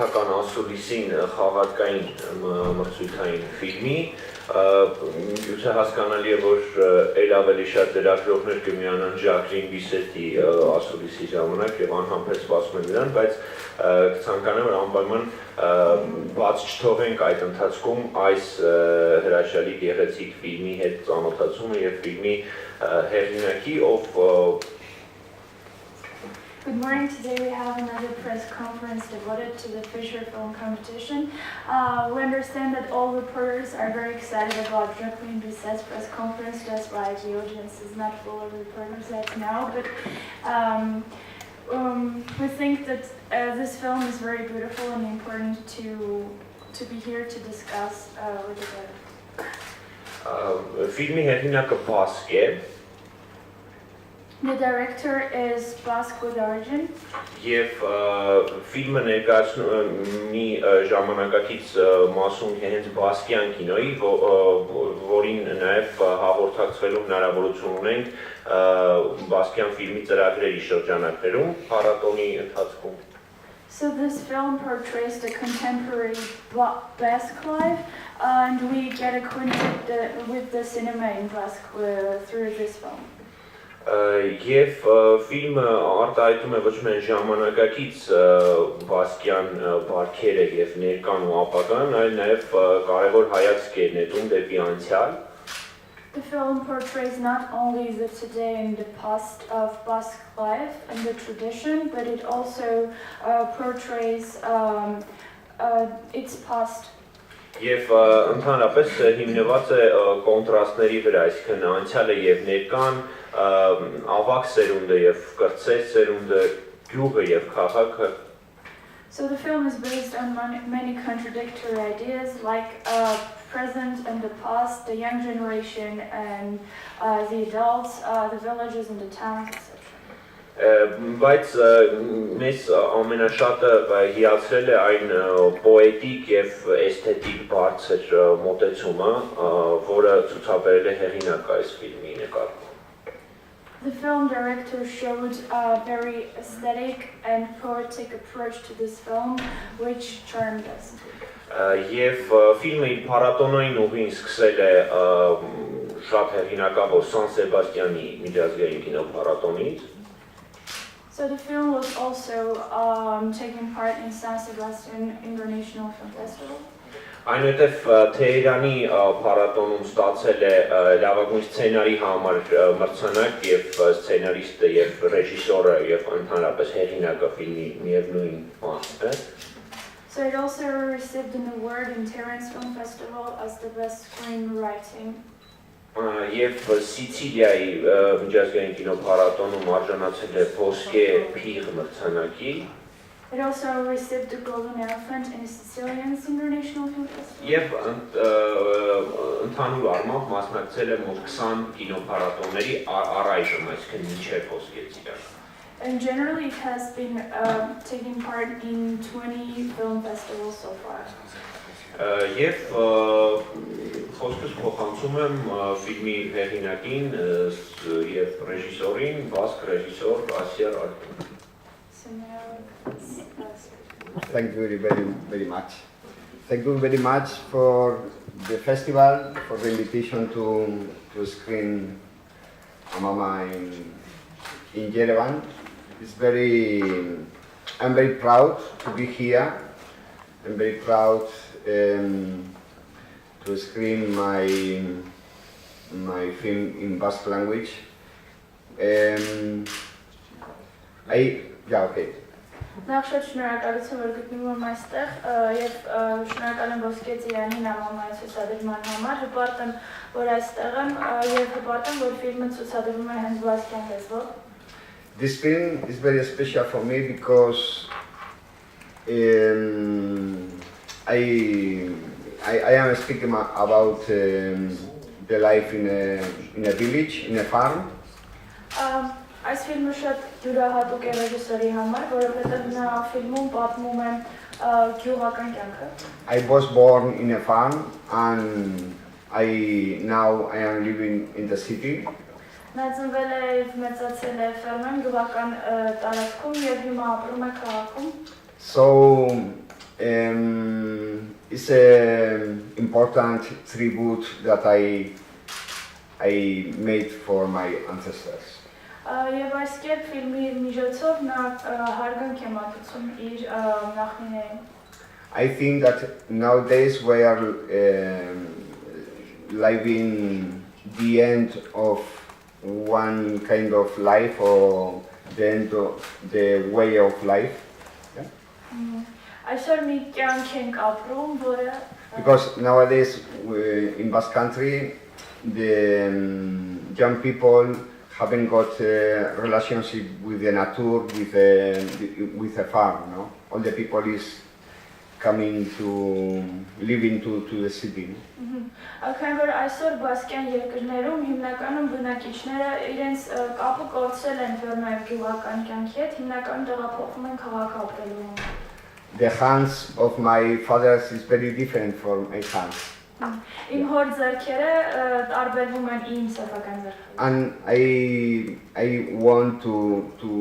հերթական ասուլիսին խաղարկային մրցույթային ֆիլմի, Յուցե հասկանալի է, որ էլ ավելի շատ լրագրողներ կմիանան Ժակլին Բիսետի ասուլիսի ժամանակ և անհամբեր սպասում են նրան, բայց կցանկանամ, որ անպայման բաց չթողենք այդ ընթացքում այս հրաշալի գեղեցիկ ֆիլմի հետ ծանոթացումը և ֆիլմի հեղինակի, ով Good morning. Today we have another press conference devoted to the feature film competition. We understand that all reporters are very excited about Jacqueline Bisset's press conference. That's why the audience is not full of reporters right now. But we think that this film is very beautiful and important to be here to discuss with you. Ֆիլմի հեղինակը Բասկ է. The director is Basque with origin. Եվ ֆիլմը ներկայացնում մի ժամանակակից մասում հենց բասկյան կինոյի, որին նաև հաղորդակցվելու հնարավորություն ունենք բասկյան ֆիլմի ծրագրերի շրջանակներում, փառատոնի ընթացքում. So this film portrays the contemporary Basque life, and we get acquainted with the cinema in Basque through this film. Եվ ֆիլմը արտահայտում է ոչ միայն ժամանակակից բասկյան բարքերը և ներկան ու ապագան, այլ նաև կարևոր հայացք է նետում դեպի անցյալ. The film portrays not only the today and the past of Basque life and the tradition, but it also portrays its past. Եվ ընդհանրապես հիմնված է կոնտրաստների վրա, այսինքն անցյալը և ներկան, ավագ սերունդը և կրտսեր սերունդը, գյուղը և քաղաքը. So the film is based on many contradictory ideas like present and the past, the young generation and the adults, the villages and the towns, etc. Բայց մեզ ամենաշատը հիացրել է այն պոետիկ և էսթետիկ բարձր մոտեցումը, որը ցուցաբերել է հեղինակը այս ֆիլմի նկատմամբ. The film director showed a very aesthetic and poetic approach to this film, which charmed us. Եվ ֆիլմը իր փառատոնային ուղին սկսել է շատ հեղինակավոր Սան Սեբաստիանի միջազգային կինոփառատոնից. So the film was also taking part in San Sebastian International Film Festival. Այնուհետև Թեհրանի փառատոնում ստացել է լավագույն սցենարի համար մրցանակ և սցենարիստը և ռեժիսորը և ընդհանրապես հեղինակը ֆիլմի միևնույն մասը. So it also received an award in Tehran Film Festival as the best screenwriting. Եվ Սիցիլիայի միջազգային կինոփառատոնում արժանացել է Ոսկե փիղ մրցանակի. It also received the Golden Elephant in Sicilian International Film Festival. Եվ ընդհանուր առմամբ մասնակցել է մոտ 20 կինոփառատոնների առայժմ, այսինքն մինչև Ոսկե ծիրան. And generally it has been taking part in 20 film festivals so far. Եվ խոսքս փոխանցում եմ ֆիլմի հեղինակին և ռեժիսորին, բասկ ռեժիսոր Asier Altuna. Thank you very much. Thank you very much for the festival, for the invitation to screen Mama in Yerevan. I'm very proud to be here. I'm very proud to screen my film in Basque language. Okay. Նախշոտ շնորհակալություն, որ գտնվում եմ այստեղ և շնորհակալ եմ Ոսկե ծիրանին ամամայի ցուցադրման համար, հպարտ եմ, որ այստեղ եմ և հպարտ եմ, որ ֆիլմը ցուցադրվում է հենց բասկյան լեզվով. This film is very special for me because I am speaking about the life in a village, in a farm. Այս ֆիլմը շատ յուրահատուկ է ռեժիսորի համար, որովհետև նա ֆիլմում պատմում է գյուղական կյանքը. I was born in a farm and now I am living in the city. Նա ծնվել է և մեծացել է ֆերմեն գյուղական տարածքում և հիմա ապրում է քաղաքում. So It's an important tribute that I made for my ancestors. Եվ այս կերպ ֆիլմի միջոցով նա հարգանք է մատուցում իր նախնիներին։ I think that nowadays we are living the end of one kind of life or the end of the way of life. Այսօր մի կյանք ենք ապրում, որը Because nowadays in Basque Country the young people haven't got a relationship with the nature, with a farm, no? All the people is coming to live into the city. Քանի որ այսօր բասկյան երկրներում հիմնականում բնակիչները իրենց կապը կորցրել են վերնայր գյուղական կյանքի հետ, հիմնականում տեղափոխվում են քաղաք ապրելու համար։ The hands of my father is very different from my hands. Իմ հոր ձեռքերը տարբերվում են իմ սեփական ձեռքերից։ And I want to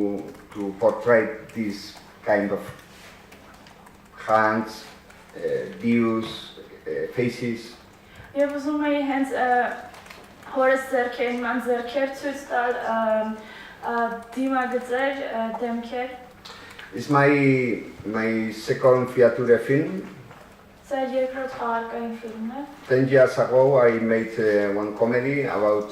portray this kind of hands, views, faces. Եվ ուզում էի հենց հորս ձեռքերին ման ձեռքեր ցույց տալ դիմագծեր, դեմքեր։ It's my second feature film. Սա երկրորդ խաղարկային ֆիլմն է։ 10 years ago I made one comedy about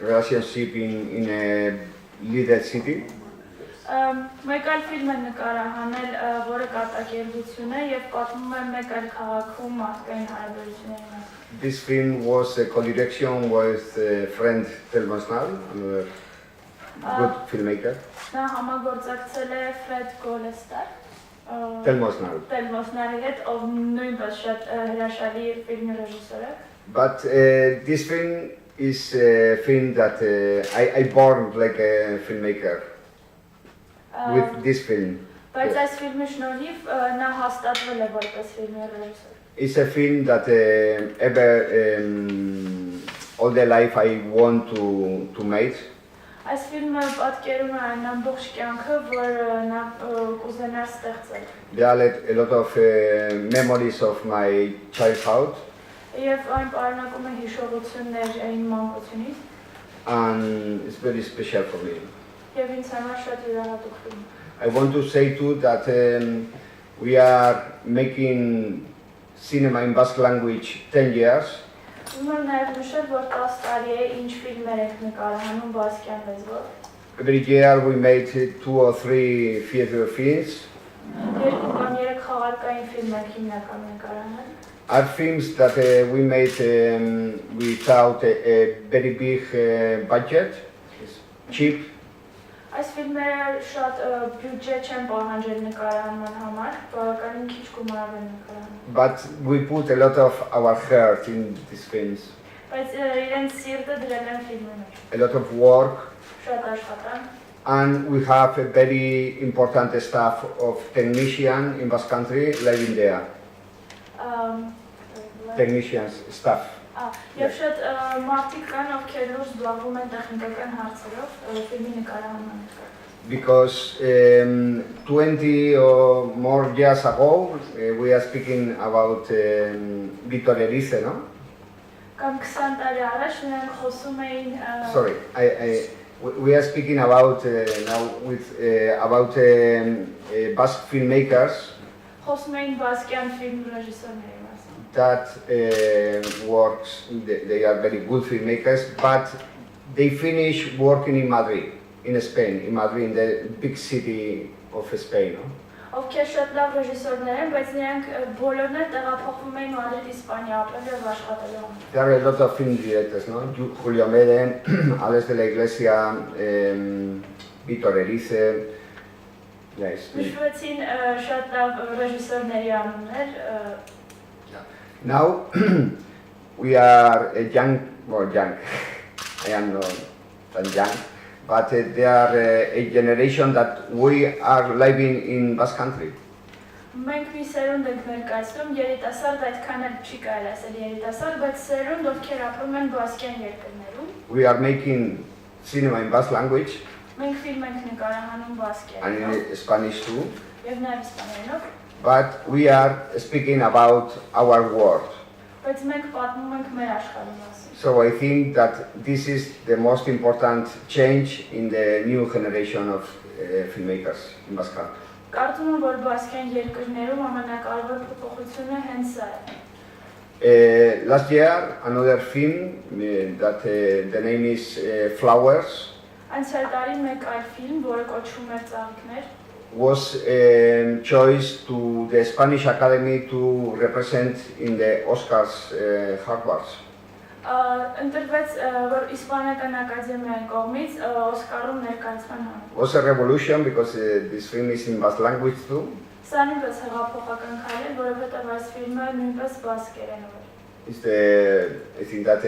relationship in a little city. Մեկ այլ ֆիլմ է նկարահանել, որը կատակերգություն է եւ պատմում է մեկ այլ քաղաքում մարդկային հարաբերությունների մասին։ This film was a co-direction with friend Telmasnal, another good filmmaker. Նա համագործակցել է Ֆրեդ Գոլեստար։ Telmasnal. հետ, ով նույնպես շատ հրաշալի ֆիլմի ռեժիսոր է։ But this film is a film that I born like a filmmaker with this film. Բայց այս ֆիլմի շնորհիվ նա հաստատվել է որպես ֆիլմի ռեժիսոր։ It's a film that all the life I want to make. Այս ֆիլմը պատկերում է այն ամբողջ կյանքը, որ նա կուզենար ստեղծել։ There are a lot of memories of my childhood. Եվ այն պարունակում է հիշողություններ իմ մանկությունից։ And it's very special for me. Եվ ինձ համար շատ յուրահատուկ ֆիլմ։ I want to say too that we are making cinema in Basque language 10 years. Ուզում եմ նաև նշել, որ 10 տարի է ինչ ֆիլմեր ենք նկարահանում բասկյան լեզվով։ Every year we made 2 or 3 theater films. Երկու կամ երեք խաղարկային ֆիլմ ենք հիմնականում նկարահանել։ Are films that we made without a very big budget. It's cheap. Այս ֆիլմերը շատ բյուջե չեն պահանջել նկարահանման համար, բավականին քիչ գումարով են նկարահանում։ But we put a lot of our heart in these films. Բայց իրենց սիրտը դրել են ֆիլմի մեջ։ A lot of work. Շատ աշխատանք։ And we have a very important staff of technicians in Basque Country living there. Technicians, staff. Եվ շատ մարդիկ կան, ովքեր լուրջ զբաղվում են տեխնիկական հարցերով ֆիլմի նկարահանման հետ։ Because 20 or more years ago, we are speaking about Víctor Erice, no? Կամ 20 տարի առաջ նրանք խոսում էին Sorry, we are speaking about now with about Basque filmmakers խոսում էին բասկյան ֆիլմ ռեժիսորների մասին։ that works. They are very good filmmakers, but they finish working in Madrid, in Spain, in Madrid, in the big city of Spain. No? Ովքեր շատ լավ ռեժիսորներ են, բայց նրանք բոլորն էլ տեղափոխվում էին Մադրիդ, Իսպանիա, ապրել եւ աշխատելու համար։ There are a lot of film directors, no? Julio Meden, Alex de la Iglesia, Víctor Erice. Yes. Նշվեցին շատ լավ ռեժիսորների անուններ։ Now we are a young, well, young. I am not that young, but they are a generation that we are living in Basque Country. Մենք մի սերունդ ենք ներկայացնում, երիտասարդ այդքան էլ չի կարելի ասել երիտասարդ, բայց սերունդ, ովքեր ապրում են բասկյան երկրներում։ We are making cinema in Basque language. Մենք ֆիլմ ենք նկարահանում and բասկերենով in Spanish too. եւ նաեւ իսպաներենով, But we are speaking about our world. բայց մենք պատմում ենք մեր աշխարհի մասին։ So I think that this is the most important change in the new generation of filmmakers in Basque Country. Կարծում եմ, որ բասկեն երկրներում ամենակարևոր փոփոխությունը հենց սա է։ Last year, another film that the name is Flowers Անցյալ տարի մեկ այլ ֆիլմ, որը կոչվում էր Ծաղիկներ, was choice to the Spanish Academy to represent in the Oscars Harvards. ընտրվեց, որ իսպանական ակադեմիայի կողմից Օսկարում ներկայացման համար։ Was a revolution because this film is in Basque language too. Սա նույնպես հեղափոխական քայլ էր, որովհետև այս ֆիլմը նույնպես բասկերենով էր։ I think that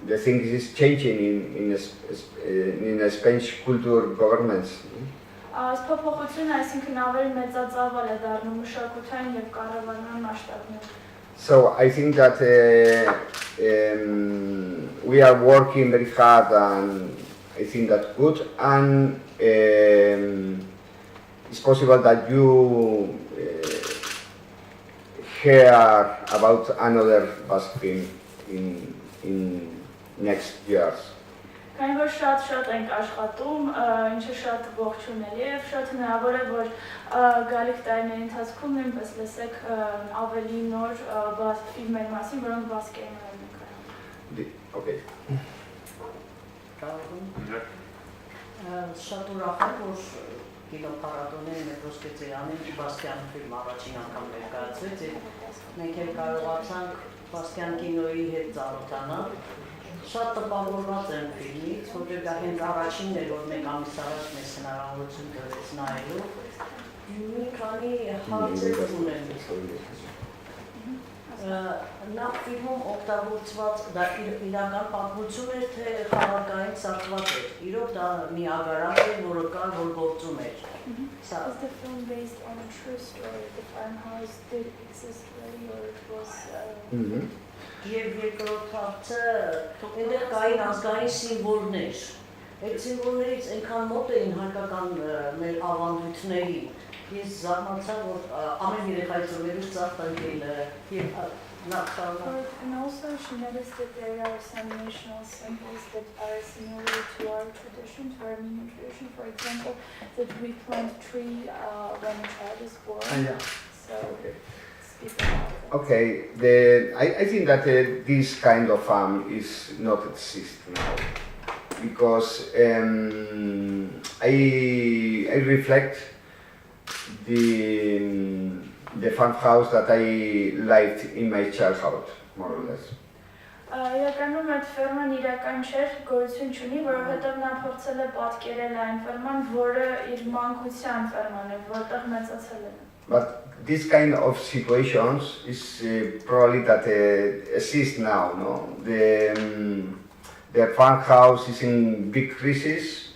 the thing is changing in the Spanish culture governments. Այս փոփոխությունը, այսինքն ավելի մեծածավալ է դառնում մշակութային եւ կառավարման մասշտաբներում։ So I think that we are working very hard, and I think that's good. And it's possible that you hear about another Basque film in next years. Քանի որ շատ ենք աշխատում, ինչը շատ ողջունելի է եւ շատ հնարավոր է, որ գալիք տարիների ընթացքում նույնպես լսեք ավելի նոր ֆիլմերի մասին, որոնք բասկերենով են նկարահանվել։ Okay. Շատ ուրախ եմ, որ կինոփառատոնի մետրոսկեծերանին բասկյան ֆիլմ առաջին անգամ ներկայացվեց եւ մենք էլ կարողացանք բասկյան կինոյի հետ ծանոթանալ։ Շատ տպավորված եմ ֆիլմից, որտեղ դա հենց առաջինն էր, որ մեկ ամիս առաջ մեզ հնարավորություն տվեց նայելու։ Մի քանի հարցեր ունեմ։ Նախ ֆիլմում օգտագործված դա իրական պատմություն էր, թե խաղարկային սարքված էր։ Իրոք դա մի ագարակ էր, որը կար, որ գործում էր։ Is the film based on a true story? The farmhouse did exist really, or it was? Եվ երկրորդ հարցը, այնտեղ կային ազգային սիմվոլներ։ Այդ սիմվոլներից այնքան մոտ էին հայկական մեր ավանդույթներին։ Ես զարմացա, որ ամեն երեխայի ծնվելուց ծաղ ընկել եւ And also she noticed that there are some national symbols that are similar to our tradition, to our Armenian tradition. For example, that we plant a tree when a child is born. So speak about that. Okay, I think that this kind of farm is not exist now, because I reflect the farmhouse that I lived in my childhood, more or less. Իրականում այդ ֆերման իրական չէր, գոյություն չունի, որովհետև նա փորձել է պատկերել այն ֆերման, որը իր մանկության ֆերման է, որտեղ մեծացել է։ But this kind of situations is probably that exist now, no? The farmhouse is in big crisis.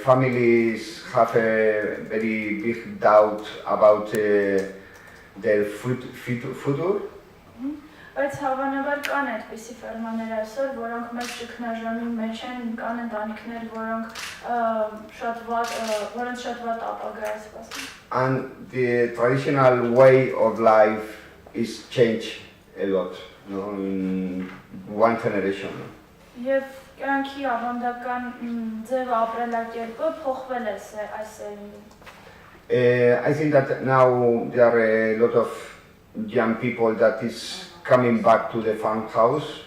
Families have a very big doubt about their future. Բայց հավանաբար կան այդպիսի ֆերմաներ այսօր, որոնք մեծ ճգնաժամի մեջ են, կան ընտանիքներ, որոնք շատ վատ ապագա է սպասում։ And the traditional way of life is changed a lot, no, in one generation. Եվ կյանքի ավանդական ձև ապրելակերպը փոխվել է այս սերունդում։ I think that now there are a lot of young people that is coming back to the farmhouse.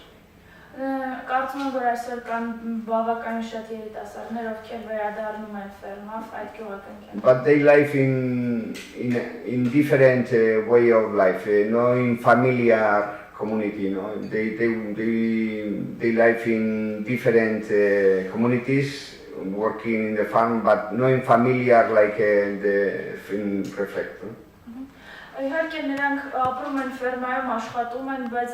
Կարծում եմ, որ այսօր կան բավականին շատ երիտասարդներ, ովքեր վերադառնում են ֆերմավ, այդ գյուղակնքեն։ But they live in different way of life, no in familiar community, no. They live in different communities, working in the farm, but not in familiar like the film reflect. Իհարկե նրանք ապրում են ֆերմայում, աշխատում են, բայց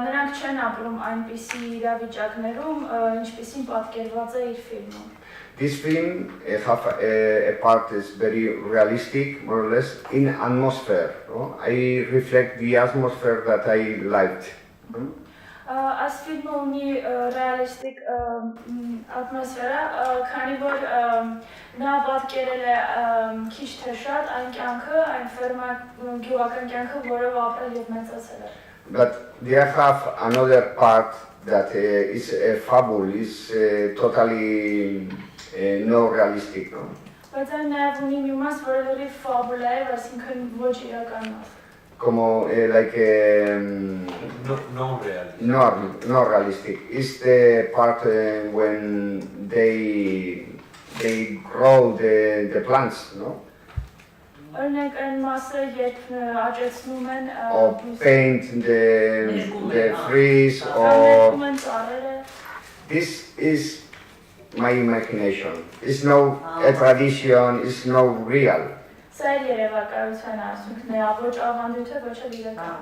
նրանք չեն ապրում այնպիսի իրավիճակներում, ինչպիսին պատկերված է իր ֆիլմում։ This film have a part is very realistic, more or less, in atmosphere. No? I reflect the atmosphere that I liked. Այս ֆիլմը ունի ռեալիստիկ ատմոսֆերա, քանի որ նա պատկերել է քիչ թե շատ այն կյանքը, այն ֆերմա գյուղական կյանքը, որով ապրել եւ մեծացել է։ But they have another part that is fable, is totally no realistic. No? Բայց այն նաև ունի մի մաս, որը լրիվ ֆաբուլա է, այսինքն ոչ իրական մաս։ Como Non realistic. It's the part when they grow the plants, no? Օրինակ այն մասը, երբ աճեցնում են Or paint the trees, or ներկում են ծառերը։ this is my imagination. It's no a tradition. It's no real. Սա էր երևակայության արդյունքն է, ոչ ավանդույթը, ոչ էլ իրական։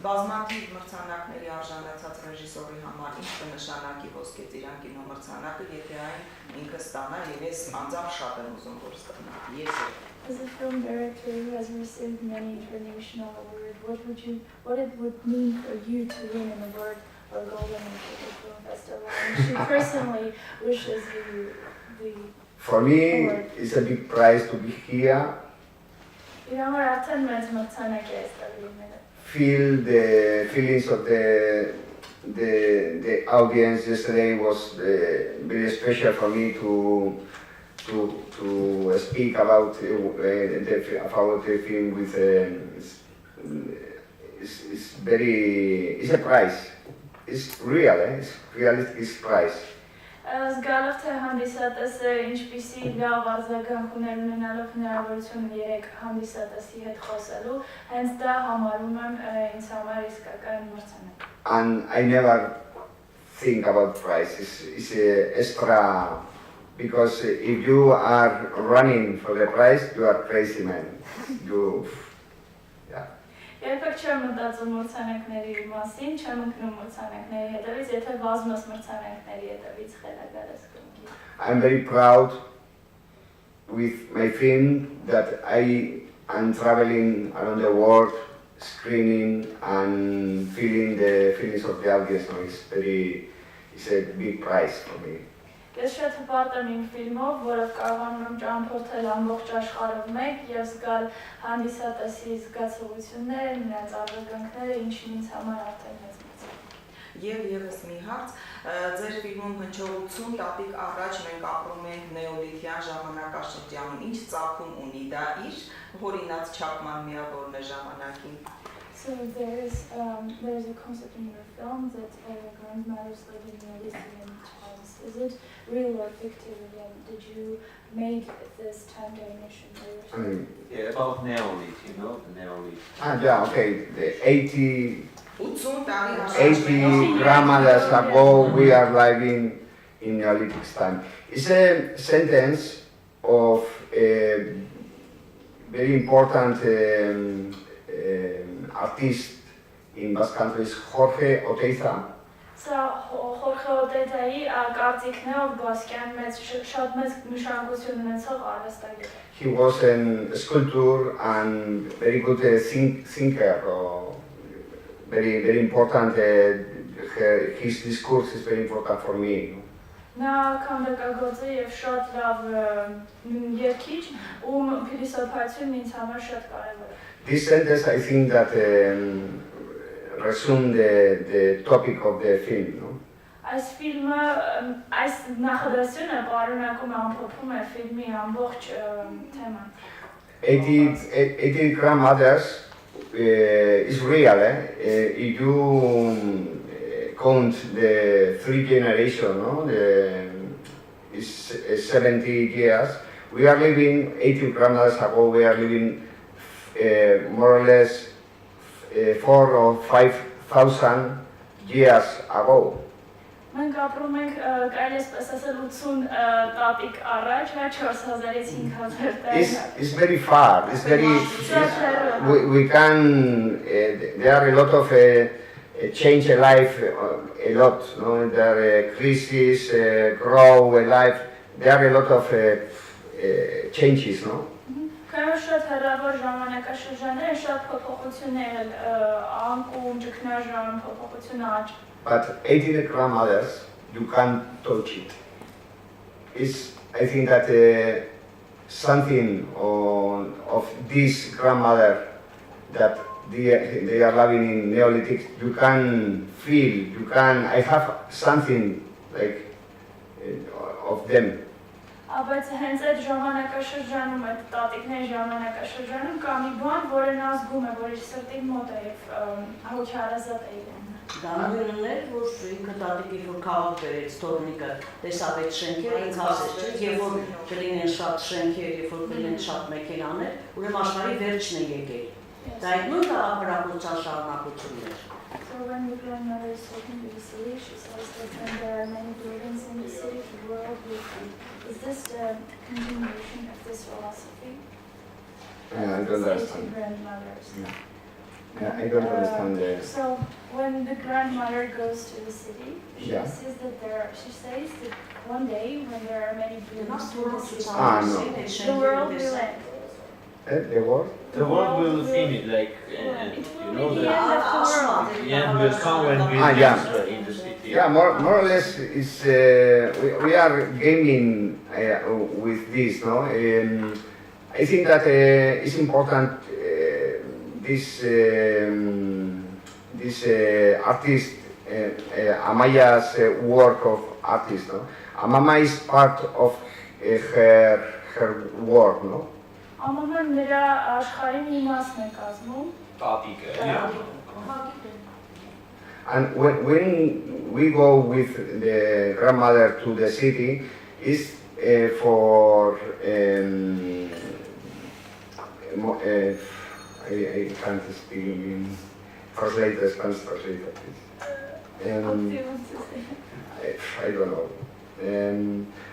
Բազմաթիվ մրցանակների արժանացած ռեժիսորի համար ինչ կնշանակի ոսկե ծիրան կինո մրցանակը, եթե այն ինքը ստանա, եւ ես անձամբ շատ եմ ուզում որ ստանա։ Ես As a film director who has received many international awards, what it would mean for you to win an award or Golden Film Festival? And she personally wishes you the For me, it's a big prize to be here. Feel the feelings of the audience yesterday was very special for me to speak about the film with it's a prize. It's real, it's realistic, it's prize. Զգալով թե հանդիսատեսը ինչպիսի լավ արձագանք ուներ ունենալով հնարավորություն երեք հանդիսատեսի հետ խոսելու, հենց դա համարում եմ ինձ համար իսկական մրցանակ։ And I never think about price. It's extra, because if you are running for the prize, you are crazy man. Երբեք չեմ մտածում մրցանակների մասին, չեմ ընկնում մրցանակների հետևից, եթե վազում ես մրցանակների հետևից խելագար ես կնքի։ I'm very proud with my film that I am traveling around the world, screening and feeling the feelings of the audience. No, it's a big prize for me. Ես շատ հպարտ եմ իմ ֆիլմով, որով կարողանում եմ ճամփորդել ամբողջ աշխարհով մեկ եւ զգալ հանդիսատեսի զգացողությունները, նրանց արձագանքները, ինչն ինձ համար արդեն մեծ բան է։ Եվ եւս մի հարց, ձեր ֆիլմում հնչողություն տապիկ առաջ մենք ապրում ենք նեոլիթյան ժամանակաշրջանում, ինչ ծագում ունի դա իր հորինած չափման միավորն է ժամանակին։ So there's a concept in your film that grandmothers live in Neolithian times. Is it real or fictive again? Did you make this time dimension? Yeah, about Neolith, you know, the Neolith. Yeah, okay. The 80 80 grandmothers ago, we are living in Neolithic time. It's a sentence of a very important artist in Basque countries, Jorge Oteiza. Սա Խորխե Օտեյթայի կարծիքն է, ով բասկյան շատ մեծ նշանակություն ունեցող արվեստագետ։ He was a sculptor and very good thinker, very important. His discourse is very important for me. Նա քանդակագործ է եւ շատ լավ երգիչ, ում փիլիսոփայությունն ինձ համար շատ կարեւոր է։ This sentence, I think that resumes the topic of the film. No? Այս ֆիլմը, այս նախադասությունը պարունակում է ամփոփում է ֆիլմի ամբողջ թեման։ 80 grandmothers is real. If you count the 3 generations, no? It's 70 years. We are living 80 grandmothers ago. We are living more or less 4,000 or 5,000 years ago. Մենք ապրում ենք կարելի է ասել 80 տատիկ առաջ, 4000-ից 5000 It's very far. It's very. We can. There are a lot of change a life a lot. No, there are crises, grow a life. There are a lot of changes. No. Քանի շատ հեռավոր ժամանակաշրջաններ շատ փոփոխություններ անկում, ճգնաժամ, փոփոխություն աճ։ But 18 grandmothers, you can't touch it. I think that something of this grandmother that they are living in Neolithic, you can feel, I have something like of them. Բայց հենց այդ ժամանակաշրջանում, այդ տատիկների ժամանակաշրջանում կա մի բան, որը նա զգում է, որ իր սրտի մոտ է եւ հոգեհարազատ է իրեն։ Դա նույնն է, որ ինքը տատիկի որ քաղաք բերեց Թորնիկը, տեսավ այդ շենքերը, ինքը ասեց, չէ, երբ որ կլինեն շատ շենքեր, երբ որ կլինեն շատ մեքենաներ, ուրեմն աշխարհի վերջն է եկել։ Դա այդ նույն ապարախոսության շարունակությունն էր։ So when the grandmother is talking to the city, she says that when there are many buildings in the city, the world will end. Is this the continuation of this philosophy? I don't understand. Grandmothers. I don't understand that. So when the grandmother goes to the city, she Yeah. says that one day when there are many buildings in the city, No. the world will end. The world? The world will finish, like, It you will know, be the the end of the world. end will come when we yeah. in the city. Yeah, more or less, it's, we are gaming with this, no? I think that it's important this artist, Amaya's work of artist, no? Amama is part of her work, no? Ամաման նրա աշխարհի մի մասն է կազմում։ Տատիկը, And when we go with the grandmother to the city, it's for I can't speak in translators, can't translate this. I don't know.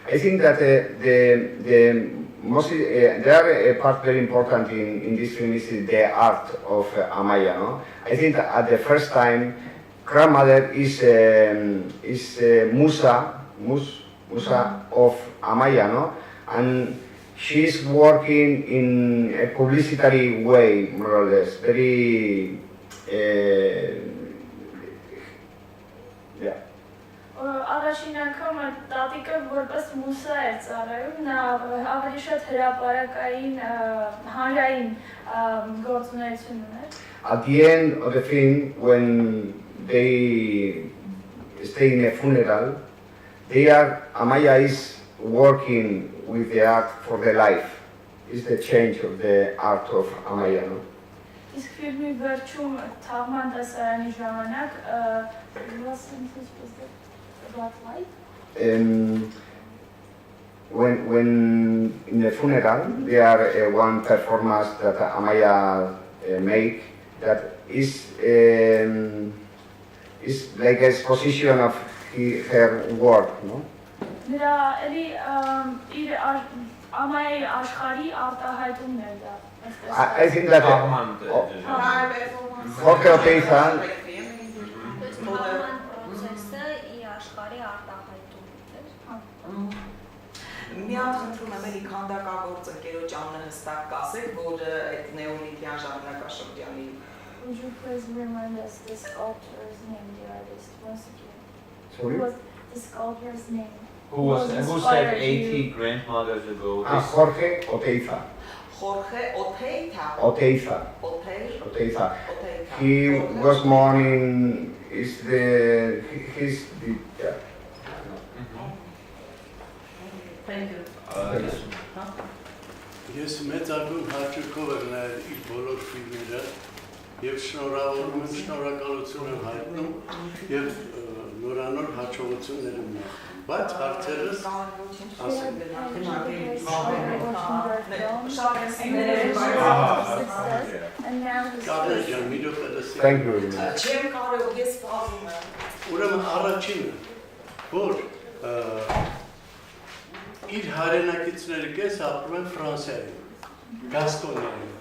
I think that the most there are a part very important in this film is the art of Amaya. No? I think that at the first time, grandmother is Musa of Amaya, no? And she's working in a publicitary way, more or less, very yeah. Առաջին անգամ տատիկը որպես մուսա էր ծառայում, նա ավելի շատ հրապարակային հանրային գործունեություն ուներ։ At the end of the film, when they stay in a funeral, Amaya is working with the art for the life. It's the change of the art of Amaya. No? Իսկ ֆիլմի վերջում թաղման տեսարանի ժամանակ about life? When in the funeral, there are one performance that Amaya make that is like an exposition of her work, no? Նրա էլի իր ամայի աշխարհի արտահայտումն էր դա։ I think that Jorge Oteiza Մի հատ խնդրում եմ էլի քանդակագործ ընկերոջ անունը հստակ կասեք, որ այդ նեոլիթյան ժամանակաշրջանի Would you please remind us the sculptor's name, the artist, once again? Sorry? What was the sculptor's name? Who said inspired 80 you? grandmothers ago? Jorge Oteiza. Jorge Oteiza. Oteiza. Oteiza. He was born in he's the yeah. Thank you. Ես մեծագույն հաճույքով եմ նայել իր բոլոր ֆիլմերը եւ շնորհավորում եմ, շնորհակալություն եմ հայտնում եւ նորանոր հաջողություններ եմ նախ։ Բայց հարցերս ասեմ Thank you. Չեմ կարող ես սպասում եմ։ Ուրեմն առաջինը, որ իր հայրենակիցները կես ապրում են Ֆրանսիայում, Գաստոնիայում։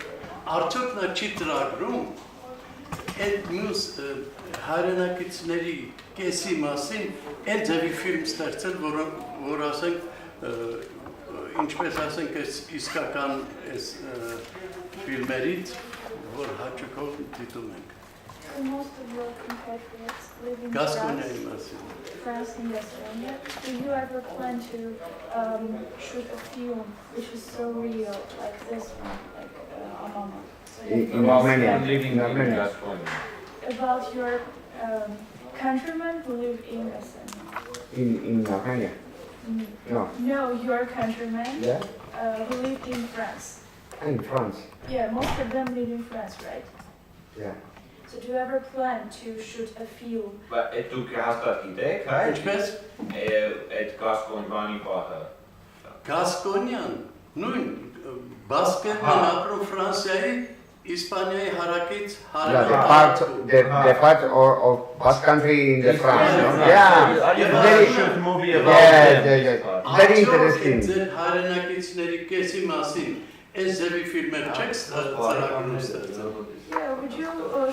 Արդյոք նա չի ծրագրում այդ մյուս հայրենակիցների կեսի մասին այդ ձևի ֆիլմ ստեղծել, որ ասենք ինչպես ասենք այս իսկական այս ֆիլմերից, որ հաճույքով դիտում ենք։ So most of your compatriots live in Գասկոնիայի մասին։ France and Estonia. Do you ever plan to shoot a film which is so real, like this one, like Amama? So In that- Armenia. Living In in Armenia. Gasconia. About your countrymen who live in Estonia. In Armenia. No. No, your countrymen Yeah. who live in France. In France. Yeah, most of them live in France, right? Yeah. So do you ever plan to shoot a film? Այդ դուք հաստատ գիտեք, հա, Ինչպես այդ Gascon բանի պահը։ Գասկոնիան, նույն բասկետն են ապրում Ֆրանսիայի, Իսպանիայի հարակից Yeah, the part of Basque country in the France, no? Yeah. Are you Very- going to shoot a movie about Yeah, them? yeah, yeah. Very interesting. Ձեր հայրենակիցների կեսի մասին այս ձևի ֆիլմեր չեք ծրագրում ստեղծել։ Yeah, would you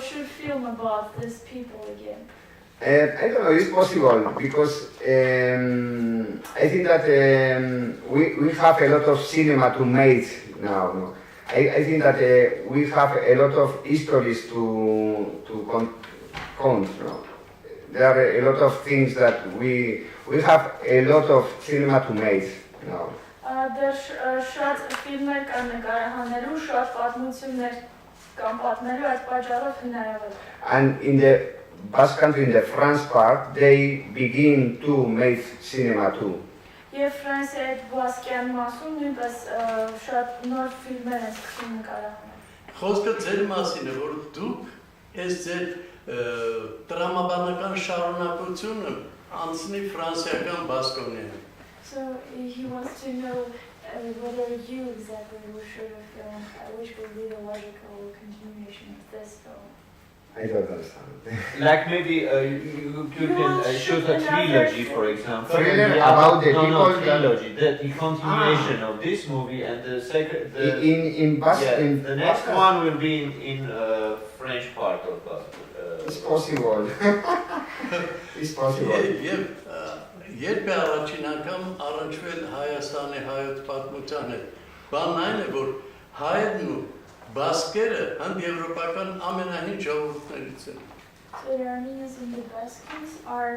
shoot film about these people again? I don't know, it's possible because I think that we have a lot of cinema to make now. No? I think that we have a lot of histories to count. No? There are a lot of things that we have a lot of cinema to make now. Դեռ շատ ֆիլմեր կան նկարահանելու, շատ պատմություններ կան պատմելու, այդ պատճառով հնարավոր է։ And in the Basque country, in the France part, they begin to make cinema too. Եվ Ֆրանսիայի այդ բասկյան մասում նույնպես շատ նոր ֆիլմեր են սկսում նկարահանել։ Խոսքը ձեր մասին է, որ դուք այս ձեր տրամաբանական շարունակությունը անցնի ֆրանսիական Բասկոնիայում։ So he wants to know whether you exactly will shoot a film, which will be the logical continuation of this film. I don't understand. Like maybe you can shoot a trilogy, for example. Thriller And about the no, people that- trilogy. The continuation of this movie and the second. In Basque, Yeah, in the next Basque- one will be in French part of It's possible. It's possible. Եվ երբ է առաջին անգամ առնչվել Հայաստանի հայոց պատմության հետ, բանն այն է, որ հայերն ու բասկերը հենց եվրոպական ամենահին ժողովուրդներից են։ So the Armenians and the Baskins are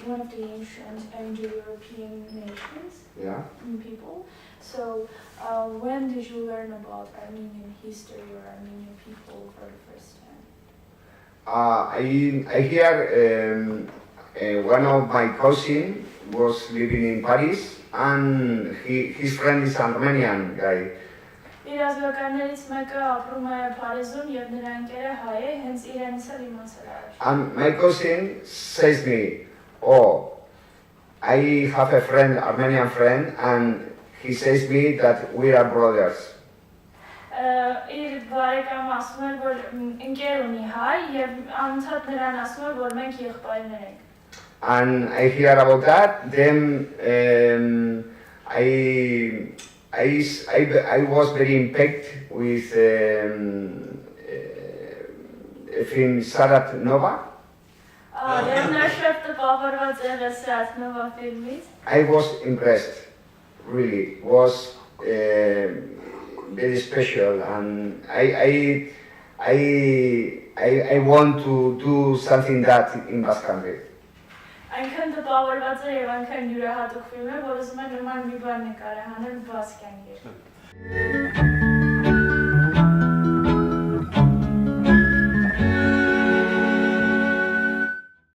one of the ancient Indo-European nations Yeah. and people. So when did you learn about Armenian history or Armenian people for the first time? I hear one of my cousin was living in Paris, and his friend is Armenian guy. Իր ազգականներից մեկը ապրում է Փարիզում եւ նրա ընկերը հայ է, հենց իրենից էլ իմացել առաջ։ And my cousin says me, "Oh, I have a friend, Armenian friend, and he says me that we are brothers." Իր բարեկամ ասում էր, որ ընկեր ունի հայ եւ անընդհատ նրան ասում էր, որ մենք եղբայրներ ենք։ And I hear about that. Then I was very impacted with a film Sarat Nova. Եվ նա շատ տպավորված եղել Սրատ Նովա ֆիլմից։ I was impressed. Really was very special, and I want to do something that in Basque country. Այնքան տպավորված է եւ այնքան յուրահատուկ ֆիլմ է, որ ուզում եմ նման մի բան նկարահանել բասկյան երգ։